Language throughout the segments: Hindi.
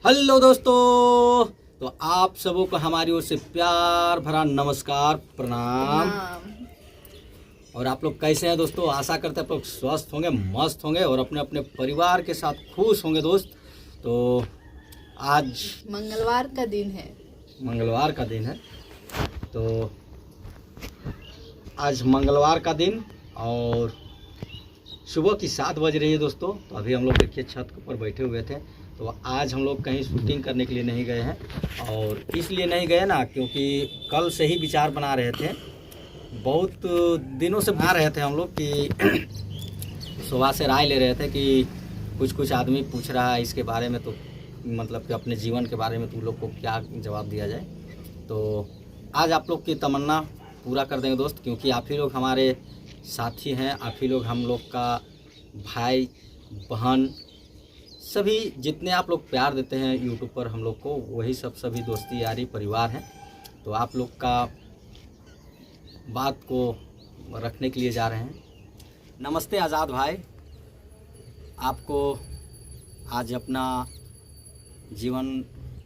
हेलो दोस्तों, तो आप सबों को हमारी ओर से प्यार भरा नमस्कार, प्रणाम। और आप लोग कैसे हैं दोस्तों? आशा करते हैं आप लोग स्वस्थ होंगे, मस्त होंगे और अपने अपने परिवार के साथ खुश होंगे दोस्त। तो आज मंगलवार का दिन है। मंगलवार का दिन है। तो आज मंगलवार का दिन और सुबह की 7 बज रही है दोस्तों। तो अभी हम लोग देखिए छत के ऊपर बैठे हुए थे। तो आज हम लोग कहीं शूटिंग करने के लिए नहीं गए हैं। और इसलिए नहीं गए ना, क्योंकि कल से ही विचार बना रहे थे, बहुत दिनों से बना रहे थे हम लोग कि सुबह से राय ले रहे थे कि कुछ आदमी पूछ रहा है इसके बारे में, तो मतलब कि अपने जीवन के बारे में तो लोग को क्या जवाब दिया जाए। तो आज आप लोग की तमन्ना पूरा कर देंगे दोस्त, क्योंकि आप ही लोग हमारे साथी हैं, आप ही लोग हम लोग का भाई बहन, सभी जितने आप लोग प्यार देते हैं यूट्यूब पर हम लोग को, वही सब सभी दोस्ती यारी परिवार हैं। तो आप लोग का बात को रखने के लिए जा रहे हैं। नमस्ते आज़ाद भाई, आपको आज अपना जीवन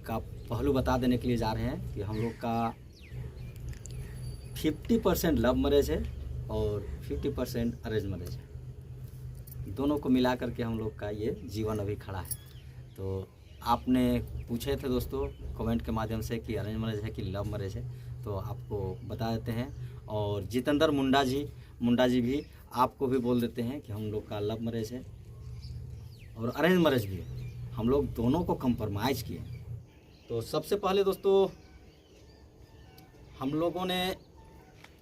का पहलू बता देने के लिए जा रहे हैं कि हम लोग का 50% लव मैरिज है और 50% अरेंज मैरिज है। दोनों को मिला करके हम लोग का ये जीवन अभी खड़ा है। तो आपने पूछे थे दोस्तों कमेंट के माध्यम से कि अरेंज मैरिज है कि लव मैरिज है, तो आपको बता देते हैं। और जितेंद्र मुंडा जी भी आपको भी बोल देते हैं कि हम लोग का लव मैरिज है और अरेंज मैरिज भी है। हम लोग दोनों को कंप्रोमाइज़ किए। तो सबसे पहले दोस्तों हम लोगों ने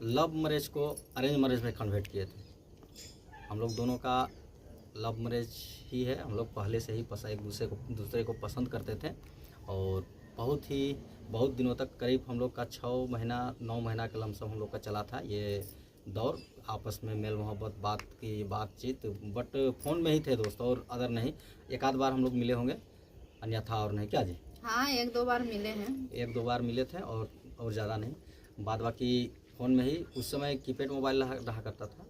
लव मैरिज को अरेंज मैरिज में कन्वर्ट किए थे। हम लोग दोनों का लव मैरिज ही है। हम लोग पहले से ही एक दूसरे को पसंद करते थे और बहुत दिनों तक, करीब हम लोग का 6 महीना 9 महीना का लमसम हम लोग का चला था ये दौर, आपस में मेल मोहब्बत बातचीत, बट फ़ोन में ही थे दोस्त और अदर नहीं। एक आध बार हम लोग मिले होंगे, अन्यथा और नहीं। क्या जी? हाँ, 1-2 बार मिले हैं। 1-2 बार मिले थे और ज़्यादा नहीं। बाद बाकी फ़ोन में ही। उस समय कीपैड मोबाइल रहा करता था,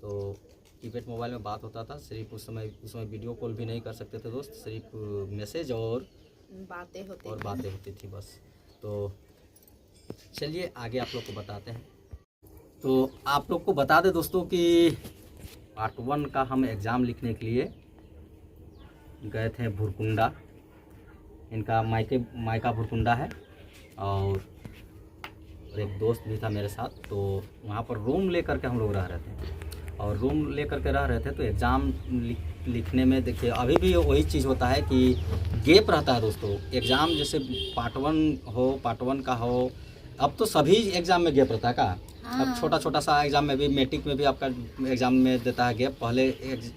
तो कीपैड मोबाइल में बात होता था। सिर्फ उस समय वीडियो कॉल भी नहीं कर सकते थे दोस्त, सिर्फ मैसेज और बातें होती थी बस। तो चलिए आगे आप लोग को बताते हैं। तो आप लोग को बता दें दोस्तों कि पार्ट 1 का हम एग्ज़ाम लिखने के लिए गए थे भुरकुंडा। इनका मायका भुरकुंडा है और एक दोस्त भी था मेरे साथ। तो वहाँ पर रूम लेकर के हम लोग रह रहे थे और रूम लेकर के रह रहे थे। तो एग्ज़ाम लिखने में देखिए अभी भी वही चीज़ होता है कि गैप रहता है दोस्तों। एग्ज़ाम जैसे पार्ट 1 का हो, अब तो सभी एग्ज़ाम में गैप रहता है का। अब छोटा सा एग्ज़ाम में भी, मैट्रिक में भी आपका एग्ज़ाम में देता है गैप। पहले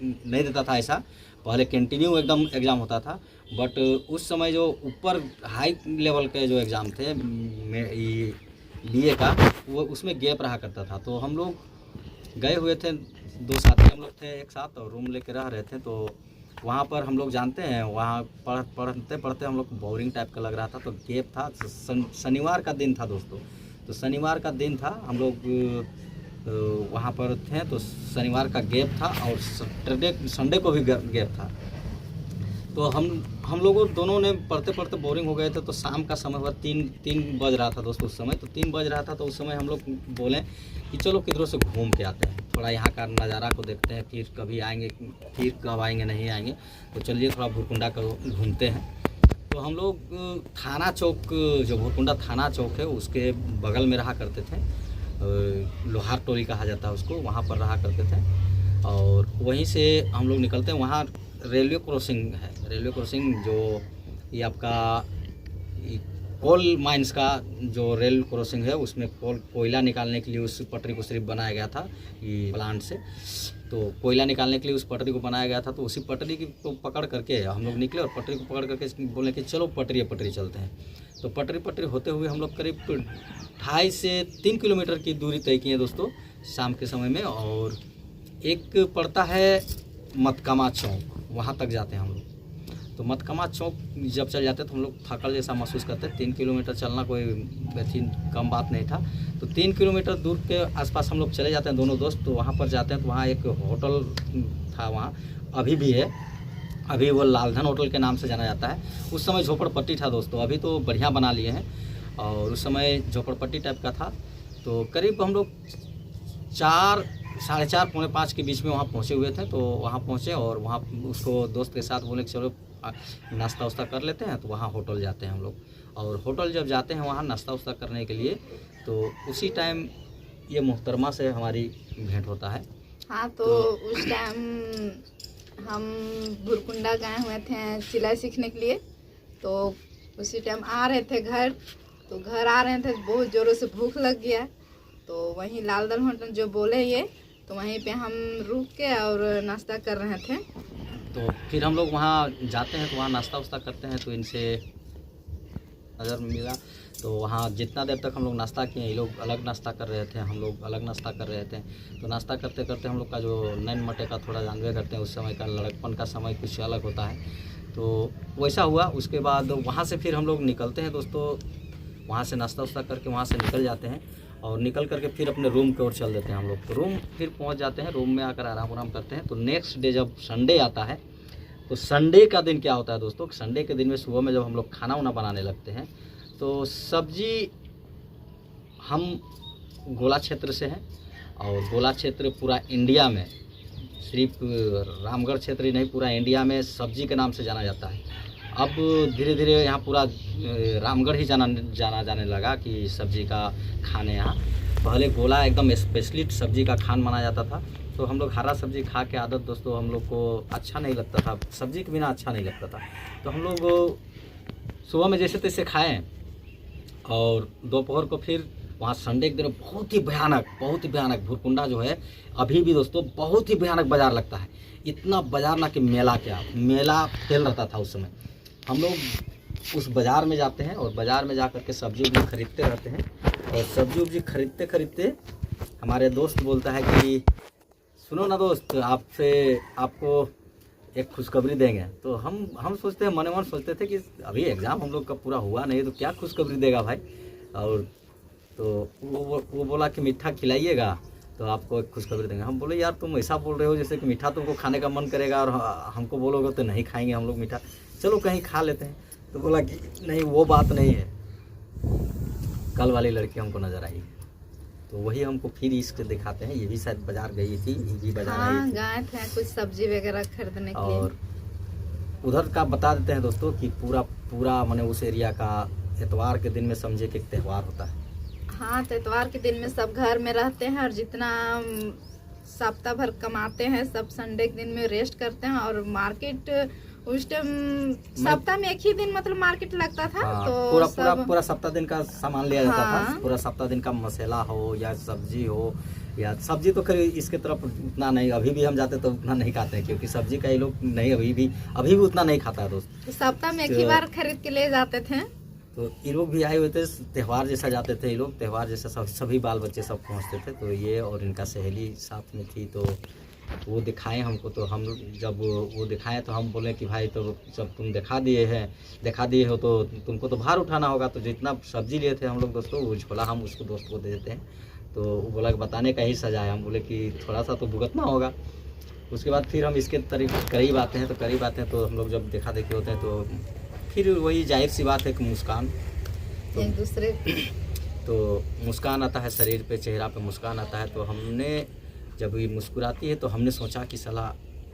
नहीं देता था ऐसा, पहले कंटिन्यू एकदम एग्ज़ाम होता था। बट उस समय जो ऊपर हाई लेवल के जो एग्ज़ाम थे BA का, वो उसमें गैप रहा करता था। तो हम लोग गए हुए थे, 2 साथी हम लोग थे एक साथ और रूम लेके रह रहे थे। तो वहाँ पर हम लोग जानते हैं, वहाँ पढ़ते हम लोग बोरिंग टाइप का लग रहा था। तो गैप था, शनिवार का दिन था दोस्तों। तो शनिवार का दिन था, हम लोग वहाँ पर थे। तो शनिवार का गैप था और संडे को भी गैप था। तो हम लोगों दोनों ने पढ़ते बोरिंग हो गए थे। तो शाम का समय हुआ, 3 बज रहा था दोस्तों उस समय। तो 3 बज रहा था। तो उस समय हम लोग बोले कि चलो किधरों से घूम के आते हैं, थोड़ा यहाँ का नज़ारा को देखते हैं, फिर कब आएंगे नहीं आएंगे। तो चलिए थोड़ा भुरकुंडा को घूमते हैं। तो हम लोग थाना चौक, जो भुरकुंडा थाना चौक है उसके बगल में रहा करते थे। लोहार टोली कहा जाता है उसको, वहाँ पर रहा करते थे। और वहीं से हम लोग निकलते हैं। वहाँ रेलवे क्रॉसिंग है, रेलवे क्रॉसिंग जो ये आपका कोल माइंस का जो रेल क्रॉसिंग है, उसमें कोयला निकालने के लिए उस पटरी को सिर्फ बनाया गया था ये प्लांट से। तो कोयला निकालने के लिए उस पटरी को बनाया गया था। तो उसी पटरी को पकड़ करके हम लोग निकले और पटरी को पकड़ करके बोले कि चलो पटरी चलते हैं। तो पटरी होते हुए हम लोग करीब 2.5 से 3 किलोमीटर की दूरी तय की है दोस्तों शाम के समय में। और एक पड़ता है मतकामा चौक, वहाँ तक जाते हैं हम लोग। तो मतकामा चौक जब चल जाते तो हम लोग थकल जैसा महसूस करते। 3 किलोमीटर चलना कोई कम बात नहीं था। तो 3 किलोमीटर दूर के आसपास हम लोग चले जाते हैं दोनों दोस्त। तो वहाँ पर जाते हैं तो वहाँ एक होटल था, वहाँ अभी भी है। अभी वो लालधन होटल के नाम से जाना जाता है। उस समय झोपड़पट्टी था दोस्तों, अभी तो बढ़िया बना लिए हैं, और उस समय झोपड़पट्टी टाइप का था। तो करीब हम लोग 4, 4:30, पौने 5 के बीच में वहाँ पहुँचे हुए थे। तो वहाँ पहुँचे और वहाँ उसको दोस्त के साथ बोले कि चलो नाश्ता वास्ता कर लेते हैं। तो वहाँ होटल जाते हैं हम लोग, और होटल जब जाते हैं वहाँ नाश्ता वास्ता करने के लिए, तो उसी टाइम ये मोहतरमा से हमारी भेंट होता है। हाँ, तो उस टाइम हम भुरकुंडा गए हुए थे सिलाई सीखने के लिए। तो उसी टाइम आ रहे थे घर, तो घर आ रहे थे, बहुत ज़ोरों से भूख लग गया। तो वहीं लालधन होटल जो बोले ये, तो वहीं पे हम रुक के और नाश्ता कर रहे थे। तो फिर हम लोग वहाँ जाते हैं, तो वहाँ नाश्ता वास्ता करते हैं। तो इनसे नज़र मिला, तो वहाँ जितना देर तक हम लोग नाश्ता किए, ये लोग अलग नाश्ता कर रहे थे, हम लोग अलग नाश्ता कर रहे थे। तो नाश्ता करते करते हम लोग का जो नैन मटे का थोड़ा जानवे करते हैं, उस समय का लड़कपन का समय कुछ अलग होता है। तो वैसा हुआ। उसके बाद वहाँ से फिर हम लोग निकलते हैं दोस्तों, वहाँ से नाश्ता वास्ता करके वहाँ से निकल जाते हैं, और निकल करके फिर अपने रूम की ओर चल देते हैं हम लोग। तो रूम फिर पहुँच जाते हैं, रूम में आकर आराम करते हैं। तो नेक्स्ट डे जब संडे आता है, तो संडे का दिन क्या होता है दोस्तों, संडे के दिन में सुबह में जब हम लोग खाना वाना बनाने लगते हैं, तो सब्जी हम गोला क्षेत्र से हैं, और गोला क्षेत्र पूरा इंडिया में, सिर्फ रामगढ़ क्षेत्र ही नहीं, पूरा इंडिया में सब्जी के नाम से जाना जाता है। अब धीरे धीरे यहाँ पूरा रामगढ़ ही जाने लगा कि सब्जी का खाने यहाँ। पहले गोला एकदम स्पेशलिस्ट सब्जी का खान माना जाता था। तो हम लोग हरा सब्जी खा के आदत दोस्तों हम लोग को अच्छा नहीं लगता था, सब्जी के बिना अच्छा नहीं लगता था। तो हम लोग सुबह में जैसे तैसे खाएँ, और दोपहर को फिर वहाँ संडे के दिन बहुत ही भयानक भुरकुंडा जो है, अभी भी दोस्तों बहुत ही भयानक बाज़ार लगता है। इतना बाज़ार ना कि मेला फैल रहता था उस समय। हम लोग उस बाज़ार में जाते हैं, और बाज़ार में जा कर के सब्जी खरीदते रहते हैं। और सब्जी खरीदते हमारे दोस्त बोलता है कि सुनो ना दोस्त, आपको एक खुशखबरी देंगे। तो हम सोचते हैं, मन सोचते थे कि अभी एग्ज़ाम हम लोग का पूरा हुआ नहीं, तो क्या खुशखबरी देगा भाई। और तो वो बोला कि मीठा खिलाइएगा तो आपको एक खुशखबरी देंगे। हम बोले यार तुम ऐसा बोल रहे हो जैसे कि मीठा तुमको खाने का मन करेगा, और हमको बोलोगे तो नहीं खाएंगे हम लोग मीठा, चलो कहीं खा लेते हैं। तो बोला कि नहीं, वो बात नहीं है, कल वाली लड़की हमको नज़र आई। तो वही हमको फिर इसके दिखाते हैं। ये भी शायद बाजार गई थी, ये भी बाजार आई थी, गए थे कुछ सब्जी वगैरह खरीदने के लिए। और उधर का बता देते हैं दोस्तों कि पूरा माने उस एरिया का एतवार के दिन में समझे कि एक त्यौहार होता है। हाँ, तो एतवार के दिन में सब घर में रहते हैं, और जितना सप्ताह भर कमाते हैं सब संडे के दिन में रेस्ट करते हैं। और मार्केट उस टाइम सप्ताह में एक ही दिन मतलब मार्केट लगता था। हाँ, तो पूरा सप्ताह दिन का सामान लिया जाता हाँ। था। पूरा सप्ताह दिन का मसाला हो या सब्जी हो, या सब्जी तो खैर इसके तरफ उतना नहीं, अभी भी हम जाते तो उतना नहीं खाते हैं, क्योंकि सब्जी का ये लोग नहीं अभी भी उतना नहीं खाता है दोस्त। तो सप्ताह में एक ही बार खरीद के ले जाते थे। तो ये लोग भी आए हुए थे, त्यौहार जैसा जाते थे ये लोग, त्यौहार जैसा सभी बाल बच्चे सब पहुंचते थे। तो ये और इनका सहेली साथ में थी, तो वो दिखाएं हमको। तो हम जब वो दिखाएं तो हम बोले कि भाई तो जब तुम दिखा दिए हो तो तुमको तो भार उठाना होगा। तो जितना सब्जी लिए थे हम लोग दोस्तों, वो झोला हम उसको दोस्त को दे देते हैं। तो वो बोला कि बताने का ही सजा है। हम बोले कि थोड़ा सा तो भुगतना होगा। उसके बाद फिर हम इसके करीब आते हैं। तो हम लोग जब देखा देखी होते हैं, तो फिर वही जाहिर सी बात है कि मुस्कान, तो एक दूसरे तो मुस्कान आता है शरीर पे, चेहरा पे मुस्कान आता है। तो हमने जब ये मुस्कुराती है तो हमने सोचा कि साला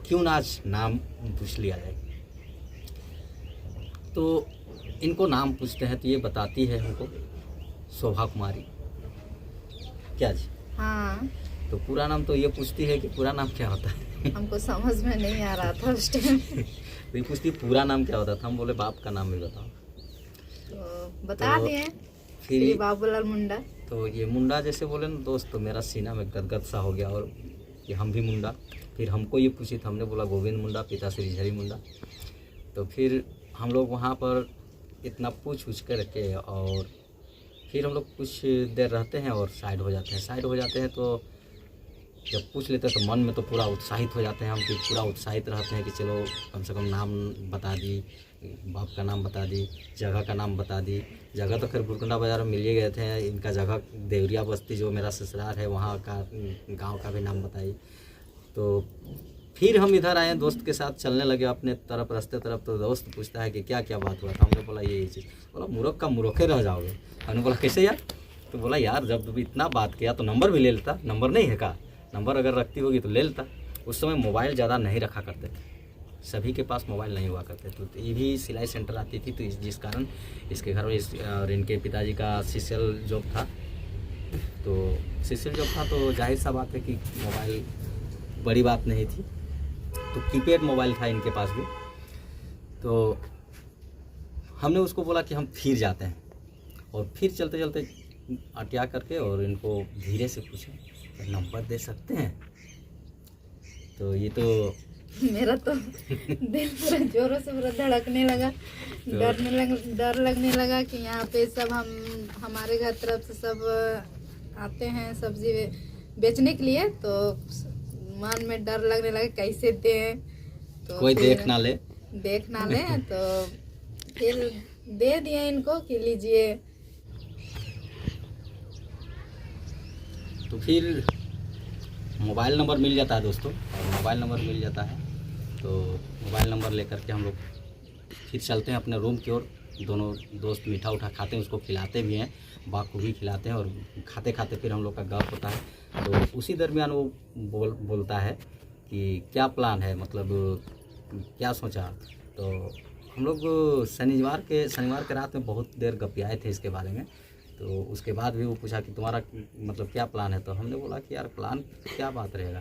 क्यों ना आज नाम पूछ लिया जाए। तो इनको नाम पूछते हैं, तो ये बताती है हमको शोभा कुमारी। क्या जी? हाँ, तो पूरा नाम तो ये पूछती है कि पूरा नाम क्या होता है। हमको समझ में नहीं आ रहा था उस टाइम। तो ये पूछती पूरा नाम क्या होता था। हम बोले बाप का नाम भी बताओ। तो बता दिए, फिर श्री बाबूलाल मुंडा। तो ये मुंडा जैसे बोले ना दोस्त, तो मेरा सीना में गदगद सा हो गया, और कि हम भी मुंडा। फिर हमको ये पूछी तो हमने बोला गोविंद मुंडा, पिता श्री हरि मुंडा। तो फिर हम लोग वहाँ पर इतना पूछ कर के, और फिर हम लोग कुछ देर रहते हैं और साइड हो जाते हैं। तो जब पूछ लेते हैं तो मन में तो पूरा उत्साहित हो जाते हैं हम, कि पूरा उत्साहित रहते हैं कि चलो कम से कम नाम बता दी, बाप का नाम बता दी, जगह का नाम बता दी। जगह तो खैर भुरकुंडा बाज़ार में मिल ही गए थे। इनका जगह देवरिया बस्ती जो मेरा ससुराल है, वहाँ का गांव का भी नाम बताई। तो फिर हम इधर आए दोस्त के साथ चलने लगे अपने तरफ रास्ते तरफ, तो दोस्त पूछता है कि क्या क्या बात हुआ था। हमने बोला ये चीज़। बोला मूर्ख का मूर्खे रह जाओगे। हमने बोला कैसे यार? तो बोला यार जब तुम इतना बात किया तो नंबर भी ले लेता, नंबर नहीं है का? नंबर अगर रखती होगी तो ले लेता। उस समय मोबाइल ज़्यादा नहीं रखा करते थे, सभी के पास मोबाइल नहीं हुआ करते थे। तो ये भी सिलाई सेंटर आती थी, तो जिस कारण इसके घर में और इनके पिताजी का सीसीएल जॉब था। तो सीसीएल जॉब था तो जाहिर सा बात है कि मोबाइल बड़ी बात नहीं थी, तो कीपैड मोबाइल था इनके पास भी। तो हमने उसको बोला कि हम फिर जाते हैं, और फिर चलते चलते अटिया करके और इनको धीरे से पूछे नंबर दे सकते हैं। तो ये तो मेरा तो दिल पूरा जोरों से पूरा धड़कने लगा, डर लगने लगा कि यहाँ पे सब हमारे घर तरफ से सब आते हैं सब्जी बेचने के लिए। तो मन में डर लगने लगा कैसे दें, तो कोई देख ना ले। तो फिर दे दिए इनको कि लीजिए। तो फिर मोबाइल नंबर मिल जाता है दोस्तों, और मोबाइल नंबर मिल जाता है तो मोबाइल नंबर लेकर के हम लोग फिर चलते हैं अपने रूम की ओर। दोनों दोस्त मीठा उठा खाते हैं, उसको खिलाते भी हैं, बाखूबी खिलाते हैं, और खाते खाते फिर हम लोग का गप होता है। तो उसी दरमियान वो बोलता है कि क्या प्लान है, मतलब क्या सोचा। तो हम लोग शनिवार के रात में बहुत देर गपियाए थे इसके बारे में। तो उसके बाद भी वो पूछा कि तुम्हारा मतलब क्या प्लान है। तो हमने बोला कि यार प्लान क्या बात रहेगा,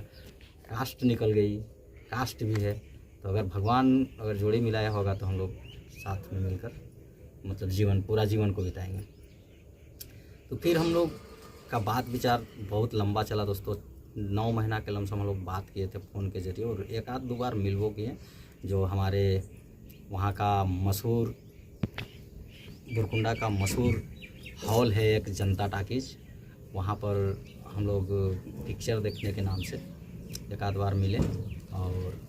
कास्ट निकल गई, कास्ट भी है, तो अगर भगवान अगर जोड़ी मिलाया होगा तो हम लोग साथ में मिलकर मतलब पूरा जीवन को बिताएंगे। तो फिर हम लोग का बात विचार बहुत लंबा चला दोस्तों। 9 महीना के लमसम हम लोग बात किए थे फ़ोन के ज़रिए, और एक आध दो बार मिलवो किए। जो हमारे वहाँ का मशहूर बुरकुंडा का मशहूर हॉल है एक, जनता टाकीज, वहाँ पर हम लोग पिक्चर देखने के नाम से एक आध बार मिले, और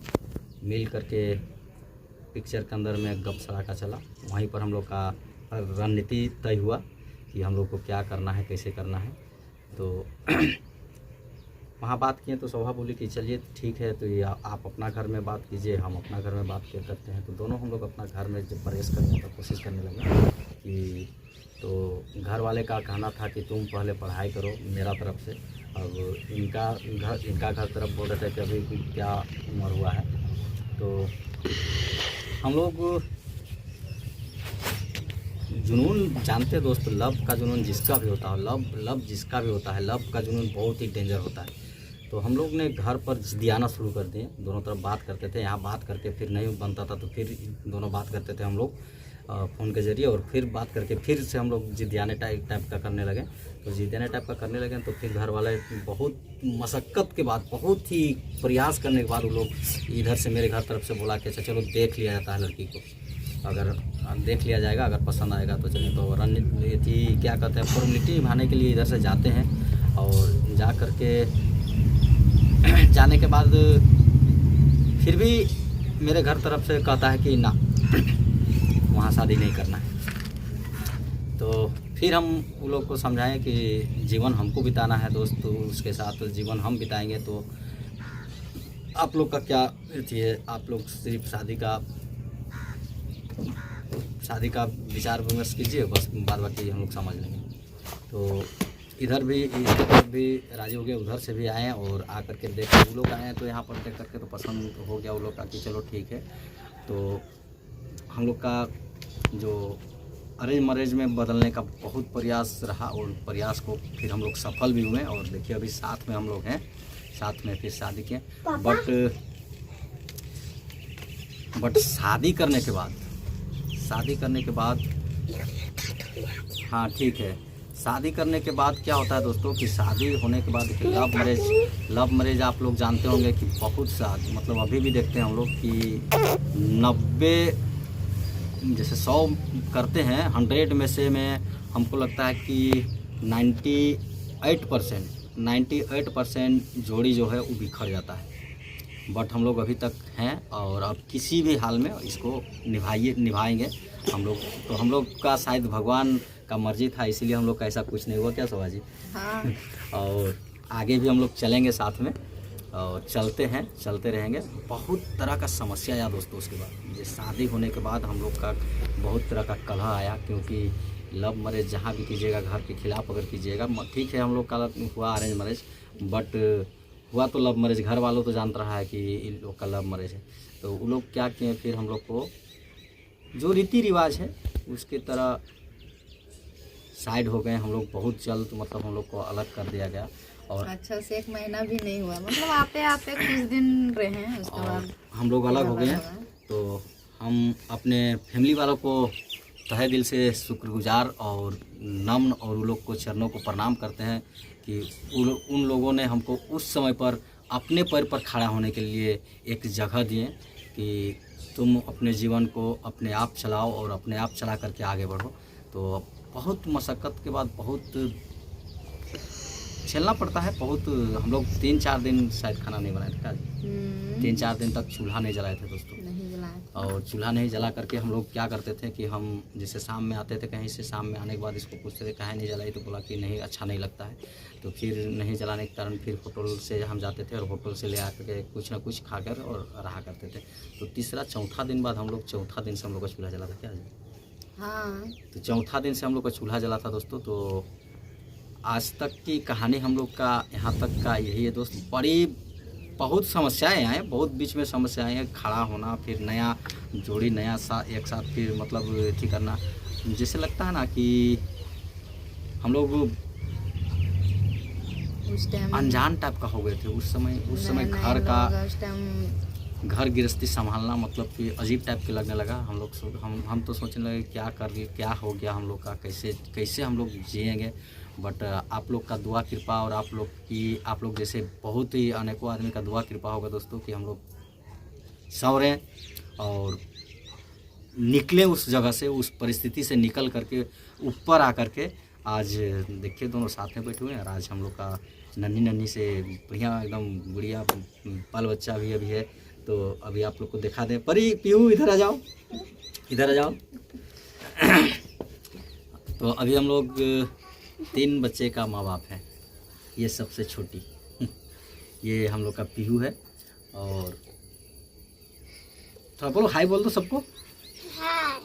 मिल करके पिक्चर के अंदर में गप सड़ाका चला। वहीं पर हम लोग का रणनीति तय हुआ कि हम लोग को क्या करना है, कैसे करना है। तो वहाँ बात किए तो शोभा बोली कि चलिए ठीक है, तो ये आप अपना घर में बात कीजिए, हम अपना घर में बात करते हैं। तो दोनों हम लोग अपना घर में जब प्रवेश करने का कोशिश करने लगे कि तो घर वाले का कहना था कि तुम पहले पढ़ाई करो मेरा तरफ से। अब इनका घर तरफ बोल रहे थे कि अभी क्या उम्र हुआ है। तो हम लोग जुनून जानते दोस्त, लव का जुनून जिसका भी होता है, लव जिसका भी होता है, लव का जुनून बहुत ही डेंजर होता है। तो हम लोग ने घर पर जिद्दी आना शुरू कर दिए, दोनों तरफ बात करते थे। यहाँ बात करके फिर नहीं बनता था तो फिर दोनों बात करते थे हम लोग फ़ोन के ज़रिए, और फिर बात करके फिर से हम लोग जिद्दियाने टाइप का करने लगे। तो जिद्दियाने टाइप का करने लगे तो फिर घर वाले बहुत मशक्क़त के बाद, बहुत ही प्रयास करने के बाद वो लोग इधर से मेरे घर तरफ से बोला कि अच्छा चलो देख लिया जाता है लड़की को, अगर देख लिया जाएगा, अगर पसंद आएगा तो चलिए। तो रणनीति क्या कहते हैं, फॉर्मेलिटी निभाने के लिए इधर से जाते हैं, और जा कर के जाने के बाद फिर भी मेरे घर तरफ से कहता है कि ना वहाँ शादी नहीं करना है। तो फिर हम उन लोग को समझाएं कि जीवन हमको बिताना है दोस्त, तो उसके साथ जीवन हम बिताएंगे। तो आप लोग का क्या है, आप लोग सिर्फ शादी का विचार विमर्श कीजिए, बस बाद बाकी हम लोग समझ लेंगे। तो इधर भी इसके तरफ भी राजी हो गए, उधर से भी आए और आकर के देख वो लोग आए, तो यहाँ पर देख करके तो पसंद हो गया वो लोग का कि चलो ठीक है। तो हम लोग का जो अरेंज मैरेज में बदलने का बहुत प्रयास रहा, और प्रयास को फिर हम लोग सफल भी हुए। और देखिए अभी साथ में हम लोग हैं, साथ में फिर शादी किए। बट शादी करने के बाद हाँ ठीक है, शादी करने के बाद क्या होता है दोस्तों कि शादी होने के बाद लव मैरिज आप लोग जानते होंगे कि बहुत सा मतलब अभी भी देखते हैं हम लोग कि 90 जैसे 100 करते हैं, 100 में से में हमको लगता है कि 98% जोड़ी जो है वो बिखर जाता है। बट हम लोग अभी तक हैं, और अब किसी भी हाल में इसको निभाएंगे हम लोग। तो हम लोग का शायद भगवान का मर्जी था, इसीलिए हम लोग का ऐसा कुछ नहीं हुआ, क्या शोभा जी? हाँ। और आगे भी हम लोग चलेंगे साथ में, और चलते रहेंगे। बहुत तरह का समस्या आया दोस्तों। उसके बाद ये शादी होने के बाद हम लोग का बहुत तरह का कलह आया, क्योंकि लव मैरिज जहाँ भी कीजिएगा घर के खिलाफ अगर कीजिएगा, ठीक है हम लोग का हुआ अरेंज मैरिज, बट हुआ तो लव मैरिज। घर वालों तो जानता रहा है कि इन लोग का लव मैरिज है। तो वो लोग क्या किए, फिर हम लोग को जो रीति रिवाज है उसकी तरह साइड हो गए हम लोग। बहुत जल्द मतलब हम लोग को अलग कर दिया गया। और अच्छा से 1 महीना भी नहीं हुआ, मतलब आते आते कुछ दिन रहे हैं, उसके बाद हम लोग अलग हो गए हैं। तो हम अपने फैमिली वालों को तहे दिल से शुक्रगुजार और नम्र और उन लोग को चरणों को प्रणाम करते हैं कि उन लोगों ने हमको उस समय पर अपने पैर पर खड़ा होने के लिए एक जगह दिए कि तुम अपने जीवन को अपने आप चलाओ और अपने आप चला करके आगे बढ़ो। तो बहुत मशक्क़त के बाद बहुत झेलना पड़ता है। बहुत हम लोग 3-4 दिन शायद खाना नहीं बनाए थे क्या? 3-4 दिन तक चूल्हा नहीं जलाए थे दोस्तों। नहीं जलाए। और चूल्हा नहीं जला करके हम लोग क्या करते थे कि हम जैसे शाम में आते थे कहीं से, शाम में आने के बाद इसको पूछते थे काहे नहीं जलाई, तो बोला कि नहीं अच्छा नहीं लगता है। तो फिर नहीं जलाने के कारण फिर होटल से हम जाते थे और होटल से ले आकर के कुछ ना कुछ खाकर और रहा करते थे। तो तीसरा चौथा दिन बाद हम लोग चौथा दिन से हम लोग का चूल्हा जला था क्या? हाँ, तो चौथा दिन से हम लोग का चूल्हा जला था दोस्तों। तो आज तक की कहानी हम लोग का यहाँ तक का यही है दोस्त। बड़ी बहुत समस्याएं आए, बहुत बीच में समस्याएं हैं, खड़ा होना, फिर नया जोड़ी नया एक साथ फिर मतलब अथी करना। जैसे लगता है ना कि हम लोग उस टाइम अनजान टाइप का हो गए थे। उस समय घर का उस टाइम घर गृहस्थी संभालना मतलब कि अजीब टाइप के लगने लगा। हम तो सोचने लगे क्या हो गया हम लोग का, कैसे हम लोग जिएंगे। बट आप लोग का दुआ कृपा और आप लोग जैसे बहुत ही अनेकों आदमी का दुआ कृपा होगा दोस्तों कि हम लोग संवरें और निकले उस जगह से, उस परिस्थिति से निकल करके ऊपर आकर के आज देखिए दोनों साथ में बैठे हुए हैं। और आज हम लोग का नन्ही से बढ़िया एकदम गुड़िया बाल बच्चा भी अभी है। तो अभी आप लोग को दिखा दें। परी पीहू इधर आ जाओ, इधर आ जाओ। तो अभी हम लोग 3 बच्चे का माँ बाप है। ये सबसे छोटी ये हम लोग का पीहू है। और थोड़ा बोलो हाय बोल दो सबको। हाय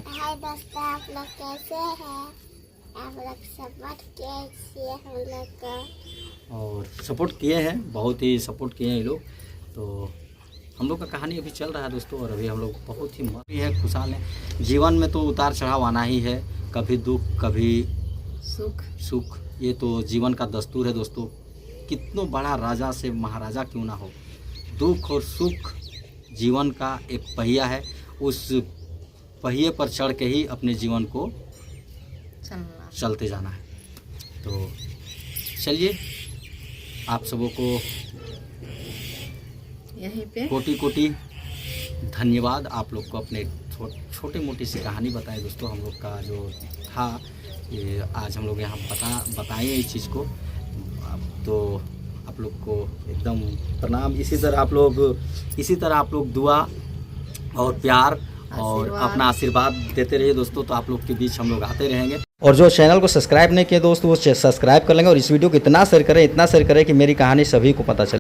हाय दोस्तों, आप लोग कैसे हैं? आप लोग सपोर्ट कीजिए हम लोग को। और सपोर्ट किए हैं, बहुत ही सपोर्ट किए हैं ये लोग। तो हम लोग का कहानी अभी चल रहा है दोस्तों। और अभी हम लोग बहुत ही मस्त है, खुशहाल है। जीवन में तो उतार चढ़ाव आना ही है, कभी दुख कभी सुख। ये तो जीवन का दस्तूर है दोस्तों। कितना बड़ा राजा से महाराजा क्यों ना हो, दुख और सुख जीवन का एक पहिया है। उस पहिए पर चढ़ के ही अपने जीवन को चलते जाना है। तो चलिए आप सबों को यहीं पे कोटि धन्यवाद। आप लोग को अपने छोटे मोटी सी कहानी बताए दोस्तों। हम लोग का जो था ये आज हम लोग यहाँ बताएं इस चीज़ को। तो आप लोग को एकदम प्रणाम। इसी तरह आप लोग दुआ और प्यार और अपना आशीर्वाद देते रहिए दोस्तों। तो आप लोग के बीच हम लोग आते रहेंगे। और जो चैनल को सब्सक्राइब नहीं किए दोस्त वो सब्सक्राइब कर लेंगे। और इस वीडियो को इतना शेयर करें कि मेरी कहानी सभी को पता चले।